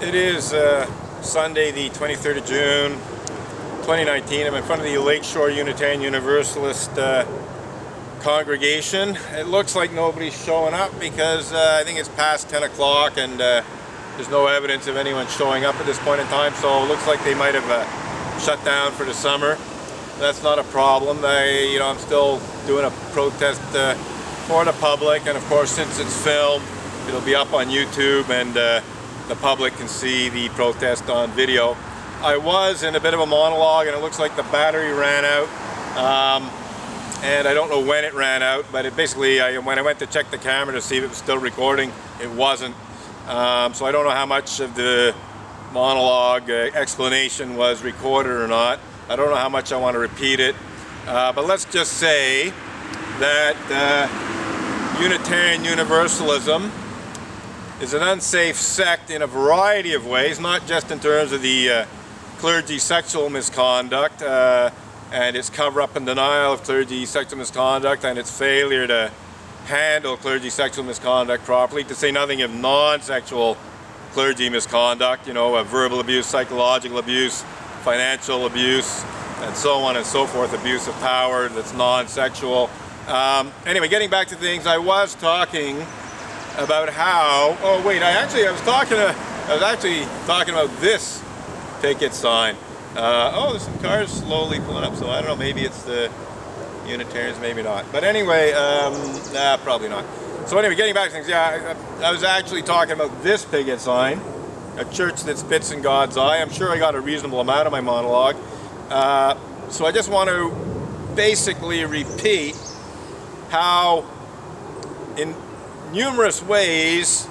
It is Sunday, the 23rd of June, 2019. I'm in front of the Lakeshore Unitarian Universalist congregation. It looks like nobody's showing up because I think it's past 10 o'clock and there's no evidence of anyone showing up at this point in time, so it looks like they might have shut down for the summer. That's not a problem. I'm still doing a protest for the public, and of course, since it's filmed, it'll be up on YouTube, and the public can see the protest on video. I was in a bit of a monologue, and it looks like the battery ran out, and I don't know when it ran out, but it basically, when I went to check the camera to see if it was still recording, it wasn't. So I don't know how much of the monologue explanation was recorded or not. I don't know how much I want to repeat it, but let's just say that Unitarian Universalism is an unsafe sect in a variety of ways, not just in terms of the clergy sexual misconduct and its cover-up and denial of clergy sexual misconduct and its failure to handle clergy sexual misconduct properly, to say nothing of non-sexual clergy misconduct, verbal abuse, psychological abuse, financial abuse, and so on and so forth, abuse of power that's non-sexual. Anyway, getting back to things, I was talking about how, I was actually talking about this picket sign. There's some cars slowly pulling up, so I don't know, maybe it's the Unitarians, maybe not. But anyway, probably not. So anyway, getting back to things, I was actually talking about this picket sign, a church that spits in God's eye. I'm sure I got a reasonable amount of my monologue. So I just want to basically repeat how, in numerous ways,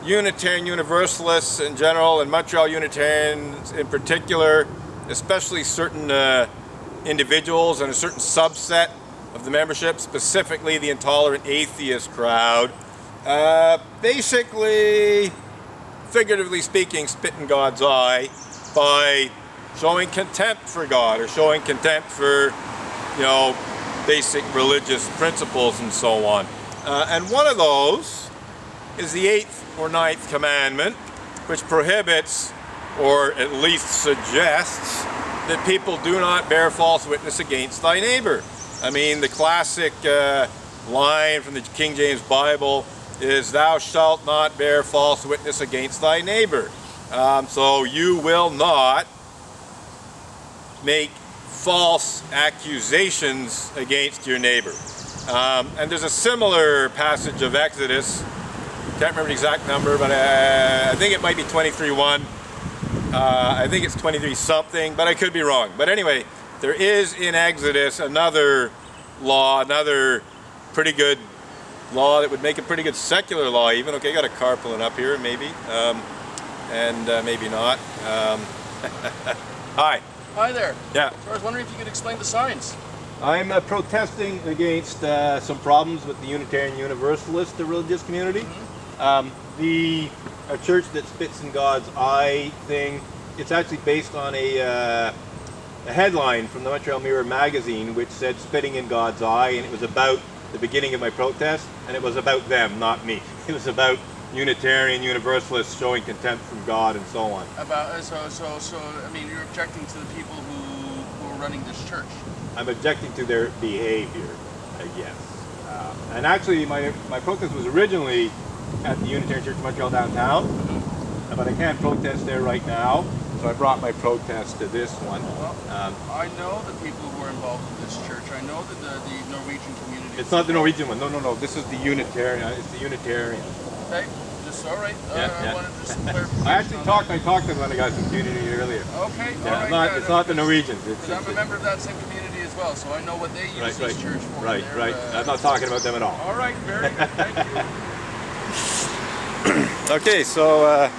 Unitarian Universalists in general and Montreal Unitarians in particular, especially certain individuals and a certain subset of the membership, specifically the intolerant atheist crowd, basically, figuratively speaking, spit in God's eye by showing contempt for God or showing contempt for, basic religious principles and so on. And one of those is the 8th or 9th commandment, which prohibits, or at least suggests, that people do not bear false witness against thy neighbor. I mean, the classic line from the King James Bible is, thou shalt not bear false witness against thy neighbor. So you will not make false accusations against your neighbor. And there's a similar passage of Exodus, can't remember the exact number, but I think it might be 23:1. I think it's 23 something, but I could be wrong. But anyway, there is in Exodus another law, another pretty good law that would make a pretty good secular law even. Okay, got a car pulling up here, maybe, and maybe not. Hi. Hi there. Yeah. So I was wondering if you could explain the signs. I'm protesting against some problems with the Unitarian Universalist, the religious community. The church that spits in God's eye thing, it's actually based on a headline from the Montreal Mirror magazine which said spitting in God's eye, and it was about the beginning of my protest, and it was about them, not me. It was about Unitarian Universalists showing contempt from God and so on. You're objecting to the people who are running this church. I'm objecting to their behavior, yes. And actually, my protest was originally at the Unitarian Church of Montreal downtown, but I can't protest there right now, so I brought my protest to this one. Well, I know the people who are involved in this church. I know that the Norwegian community. It's not the Norwegian one. No. This is the Unitarian. It's the Unitarian. Okay, just all right. I wanted just some clarification. I talked to one of the guys from the community earlier. Okay, yeah, all right. It's not the Norwegians. I'm a member of that same community as well, so I know what they use this church for. Right. I'm not talking about them at all. All right, very good. Thank you. Okay, so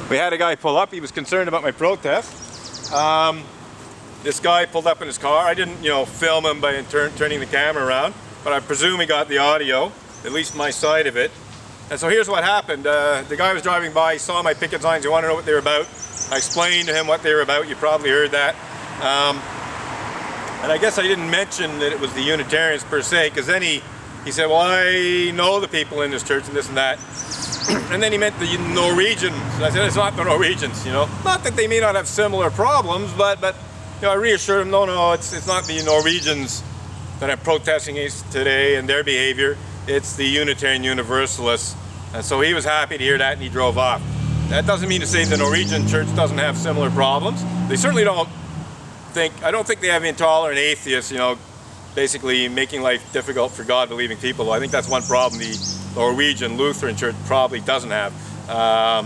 we had a guy pull up. He was concerned about my protest. This guy pulled up in his car. I didn't, film him by turning the camera around, but I presume he got the audio, at least my side of it. And so here's what happened. The guy was driving by, he saw my picket signs, he wanted to know what they were about. I explained to him what they were about. You probably heard that. And I guess I didn't mention that it was the Unitarians per se, because then he said, well, I know the people in this church and this and that. And then he meant the Norwegians. I said, it's not the Norwegians, you know. Not that they may not have similar problems, but you know, I reassured him, no, it's not the Norwegians that I'm protesting against today and their behavior. It's the Unitarian Universalists. And so he was happy to hear that, and he drove off. That doesn't mean to say the Norwegian Church doesn't have similar problems. They certainly don't I don't think they have intolerant atheists, you know, basically making life difficult for God-believing people. I think that's one problem the Norwegian Lutheran Church probably doesn't have.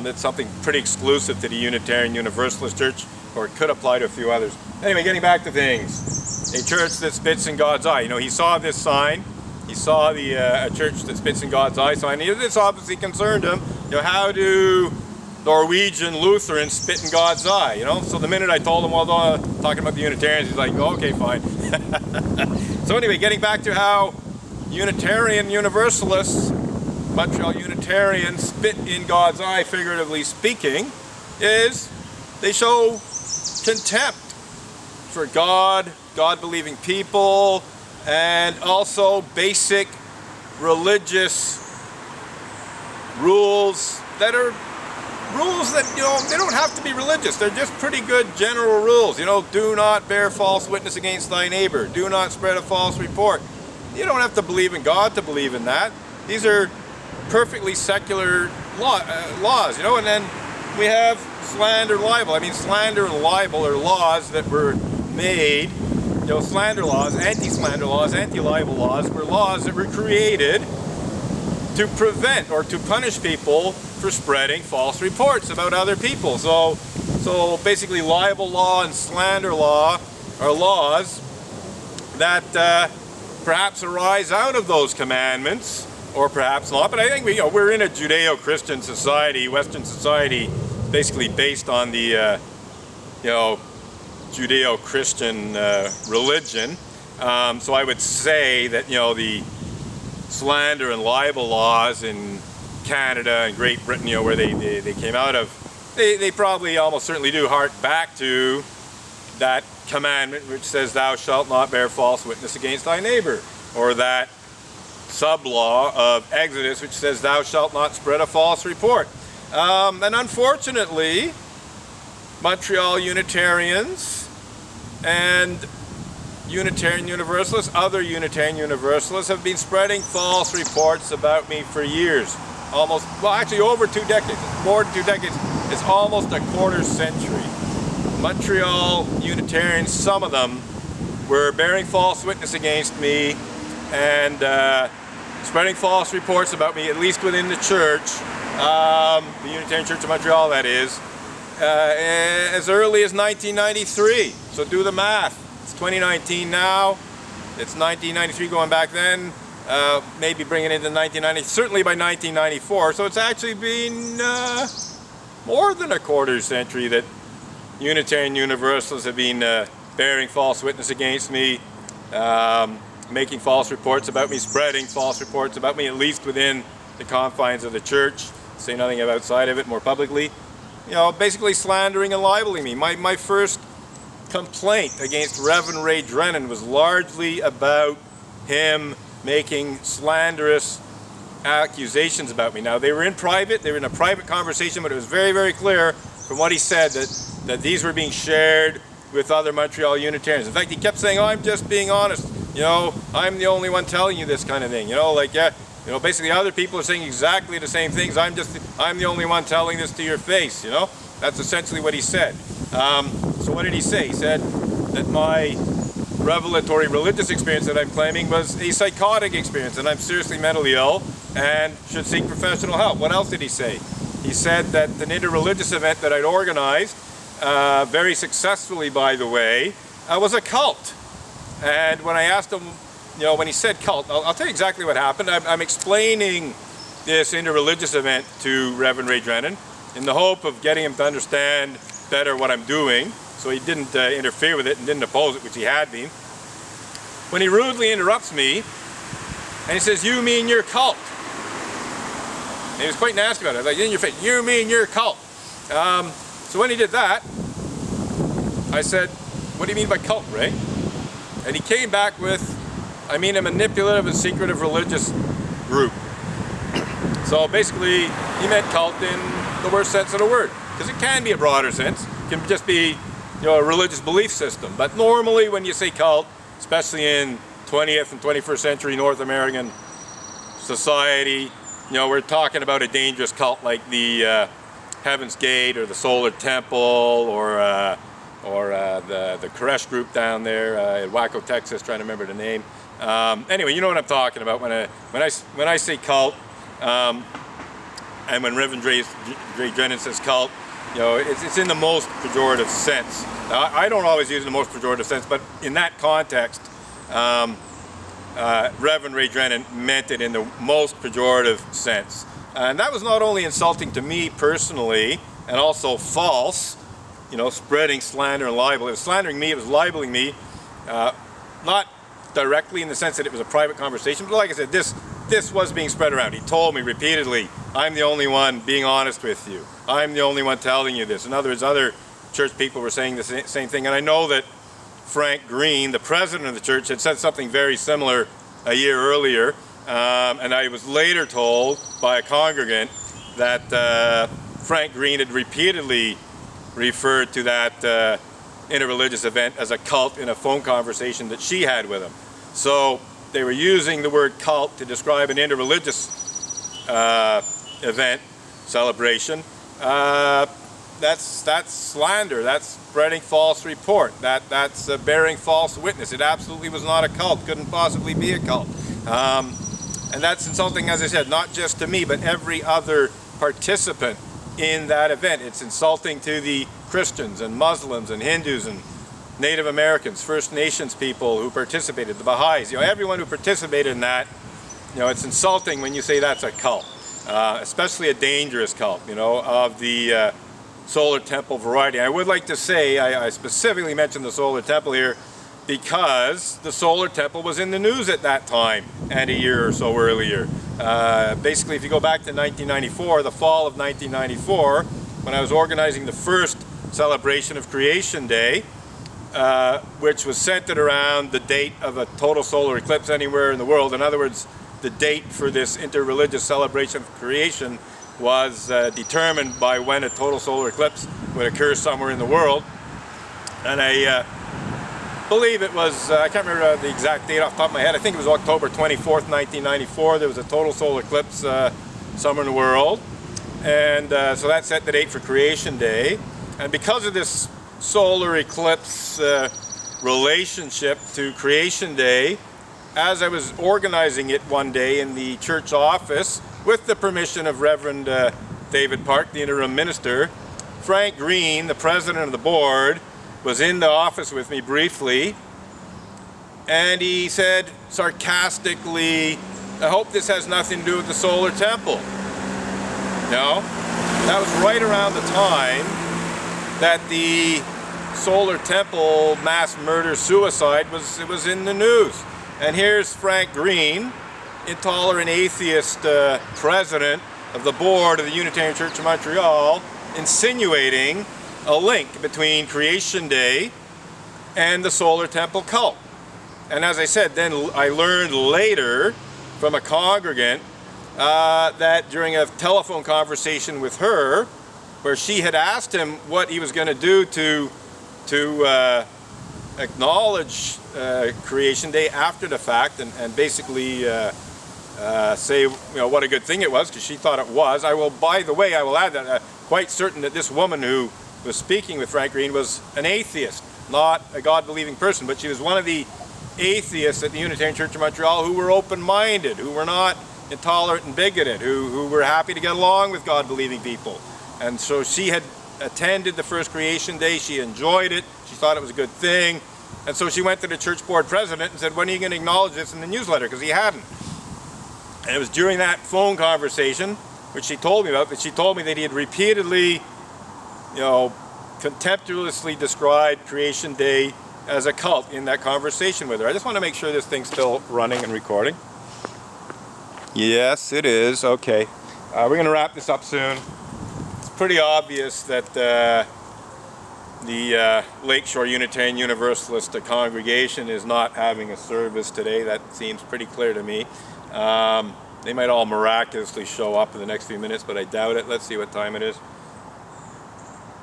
It's something pretty exclusive to the Unitarian Universalist Church, or it could apply to a few others. Anyway, getting back to things. A church that spits in God's eye. You know, he saw this sign. He saw the a church that spits in God's eye sign. This obviously concerned him. You know, how do Norwegian Lutherans spit in God's eye? You know, so the minute I told him, well, talking about the Unitarians, he's like, oh, okay, fine. So anyway, getting back to how Unitarian Universalists, Montreal Unitarians, spit in God's eye, figuratively speaking, is they show contempt for God, God-believing people, and also basic religious rules that are rules that, you know, they don't have to be religious. They're just pretty good general rules. You know, do not bear false witness against thy neighbor. Do not spread a false report. You don't have to believe in God to believe in that. These are perfectly secular laws, you know. And then we have slander, libel. I mean, slander and libel are laws that were made. You know, slander laws, anti-slander laws, anti-libel laws were laws that were created to prevent or to punish people for spreading false reports about other people. So basically, libel law and slander law are laws that perhaps arise out of those commandments, or perhaps not. But I think we're in a Judeo-Christian society, Western society, basically based on the Judeo-Christian religion. So I would say that, you know, the slander and libel laws in Canada and Great Britain, you know, where they came out of, they probably almost certainly do hark back to that commandment which says thou shalt not bear false witness against thy neighbor, or that sub-law of Exodus which says thou shalt not spread a false report. And unfortunately, Montreal Unitarians and Unitarian Universalists, other Unitarian Universalists, have been spreading false reports about me for years. Almost, well, actually over 2 decades. More than 2 decades. It's almost a quarter century. Montreal Unitarians, some of them, were bearing false witness against me and spreading false reports about me, at least within the church, the Unitarian Church of Montreal, that is, as early as 1993. So do the math. It's 2019 now. It's 1993 going back then. Maybe bringing it into 1990, certainly by 1994. So it's actually been more than a quarter century that Unitarian Universalists have been bearing false witness against me, making false reports about me, spreading false reports about me, at least within the confines of the church, say nothing outside of it more publicly. You know, basically slandering and libeling me. My first complaint against Reverend Ray Drennan was largely about him making slanderous accusations about me. Now, they were in private, they were in a private conversation, but it was very, very clear from what he said that these were being shared with other Montreal Unitarians. In fact, he kept saying, oh, I'm just being honest. You know, I'm the only one telling you this kind of thing. You know, like, yeah, you know, basically other people are saying exactly the same things. I'm the only one telling this to your face, you know? That's essentially what he said. So what did he say? He said that my revelatory religious experience that I'm claiming was a psychotic experience, and I'm seriously mentally ill and should seek professional help. What else did he say? He said that an interreligious event that I'd organized, very successfully by the way, was a cult. And when I asked him, you know, when he said cult, I'll tell you exactly what happened. I'm explaining this interreligious event to Reverend Ray Drennan in the hope of getting him to understand better what I'm doing, so he didn't interfere with it and didn't oppose it, which he had been. When he rudely interrupts me, and he says, you mean your cult? And he was quite nasty about it. I was like, in your face, you mean your cult? So when he did that, I said, what do you mean by cult, Ray? And he came back with, I mean a manipulative and secretive religious group. So basically, he meant cult in the worst sense of the word, because it can be a broader sense. It can just be, a religious belief system. But normally, when you say cult, especially in 20th and 21st century North American society, we're talking about a dangerous cult like the Heaven's Gate or the Solar Temple or the Koresh group down there in Waco, Texas. Trying to remember the name. Anyway, you know what I'm talking about when I say cult, and when Reverend Dre Drennan says cult, it's in the most pejorative sense. Now, I don't always use the most pejorative sense, but in that context, Reverend Ray Drennan meant it in the most pejorative sense. And that was not only insulting to me personally, and also false, spreading slander and libel. It was slandering me, it was libeling me, not directly in the sense that it was a private conversation, but like I said, this was being spread around. He told me repeatedly, I'm the only one being honest with you. I'm the only one telling you this. In other words, other church people were saying the same thing. And I know that Frank Green, the president of the church, had said something very similar a year earlier. And I was later told by a congregant that Frank Green had repeatedly referred to that interreligious event as a cult in a phone conversation that she had with him. So they were using the word cult to describe an interreligious event, celebration. That's slander. That's spreading false report. That's bearing false witness. It absolutely was not a cult. Couldn't possibly be a cult. And that's insulting, as I said, not just to me, but every other participant in that event. It's insulting to the Christians and Muslims and Hindus and Native Americans, First Nations people who participated, the Baha'is, everyone who participated in that, it's insulting when you say that's a cult, especially a dangerous cult, of the Solar Temple variety. I would like to say, I specifically mentioned the Solar Temple here because the Solar Temple was in the news at that time and a year or so earlier. Basically, if you go back to 1994, the fall of 1994, when I was organizing the first celebration of Creation Day, which was centered around the date of a total solar eclipse anywhere in the world. In other words, the date for this interreligious celebration of creation was determined by when a total solar eclipse would occur somewhere in the world. And I believe it was, I can't remember the exact date off the top of my head, I think it was October 24th, 1994. There was a total solar eclipse somewhere in the world. And so that set the date for Creation Day. And because of this solar eclipse relationship to Creation Day, as I was organizing it one day in the church office with the permission of Reverend David Park, the interim minister, Frank Green, the president of the board, was in the office with me briefly, and he said sarcastically, I hope this has nothing to do with the Solar Temple. No, that was right around the time that the Solar Temple mass murder suicide was in the news. And here's Frank Green, intolerant atheist president of the board of the Unitarian Church of Montreal, insinuating a link between Creation Day and the Solar Temple cult. And as I said, then I learned later from a congregant that during a telephone conversation with her, where she had asked him what he was going to do to acknowledge Creation Day after the fact, and basically say what a good thing it was, because she thought it was. By the way, I will add that quite certain that this woman who was speaking with Frank Green was an atheist, not a God-believing person, but she was one of the atheists at the Unitarian Church of Montreal who were open-minded, who were not intolerant and bigoted, who were happy to get along with God-believing people. And so she had attended the first Creation Day, she enjoyed it, she thought it was a good thing, and so she went to the church board president and said, when are you going to acknowledge this in the newsletter, because he hadn't. And it was during that phone conversation, which she told me about, that she told me that he had repeatedly, contemptuously described Creation Day as a cult in that conversation with her. I just want to make sure this thing's still running and recording. Yes, it is. Okay. We're going to wrap this up soon. It's pretty obvious that the Lakeshore Unitarian Universalist congregation is not having a service today. That seems pretty clear to me. They might all miraculously show up in the next few minutes, but I doubt it. Let's see what time it is.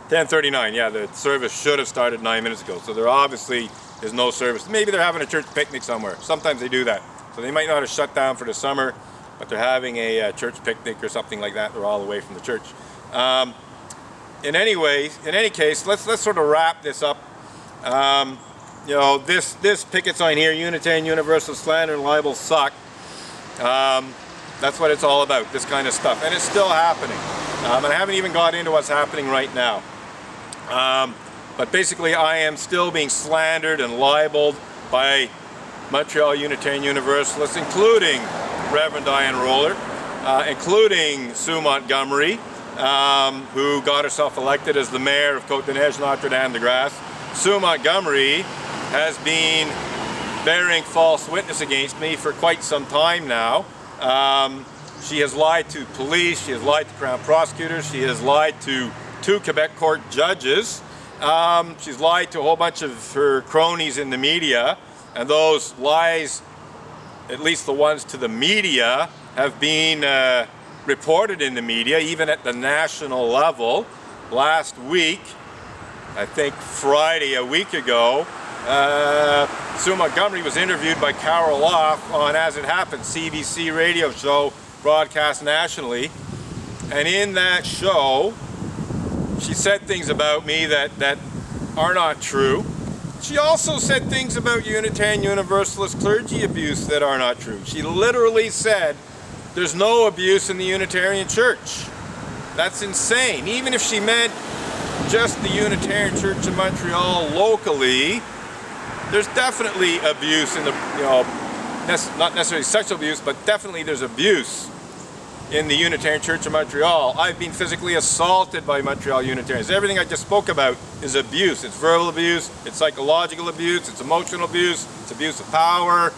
10:39. Yeah, the service should have started 9 minutes ago. So there obviously is no service. Maybe they're having a church picnic somewhere. Sometimes they do that. So they might not have shut down for the summer, but they're having a church picnic or something like that. They're all away from the church. In any case, let's sort of wrap this up. You know, this picket sign here, Unitarian Universalist, slander and libel suck. That's what it's all about, this kind of stuff, and it's still happening. And I haven't even got into what's happening right now. But basically, I am still being slandered and libeled by Montreal Unitarian Universalists, including Reverend Diane Roller, including Sue Montgomery, who got herself elected as the mayor of Côte-des-Neiges, Notre-Dame-de-Grâce. Sue Montgomery has been bearing false witness against me for quite some time now. She has lied to police, she has lied to Crown prosecutors, she has lied to 2 Quebec court judges. She's lied to a whole bunch of her cronies in the media, and those lies, at least the ones to the media, have been reported in the media, even at the national level. Last week, I think Friday, a week ago, Sue Montgomery was interviewed by Carol Off on As It Happened, CBC radio show broadcast nationally, and in that show she said things about me that are not true. She also said things about Unitarian Universalist clergy abuse that are not true. She literally said there's no abuse in the Unitarian Church. That's insane. Even if she meant just the Unitarian Church in Montreal locally, there's definitely abuse in the, you know, not necessarily sexual abuse, but definitely there's abuse in the Unitarian Church of Montreal. I've been physically assaulted by Montreal Unitarians. Everything I just spoke about is abuse. It's verbal abuse, it's psychological abuse, it's emotional abuse, it's abuse of power.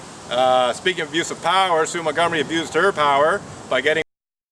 Speaking of abuse of power, Sue Montgomery abused her power by getting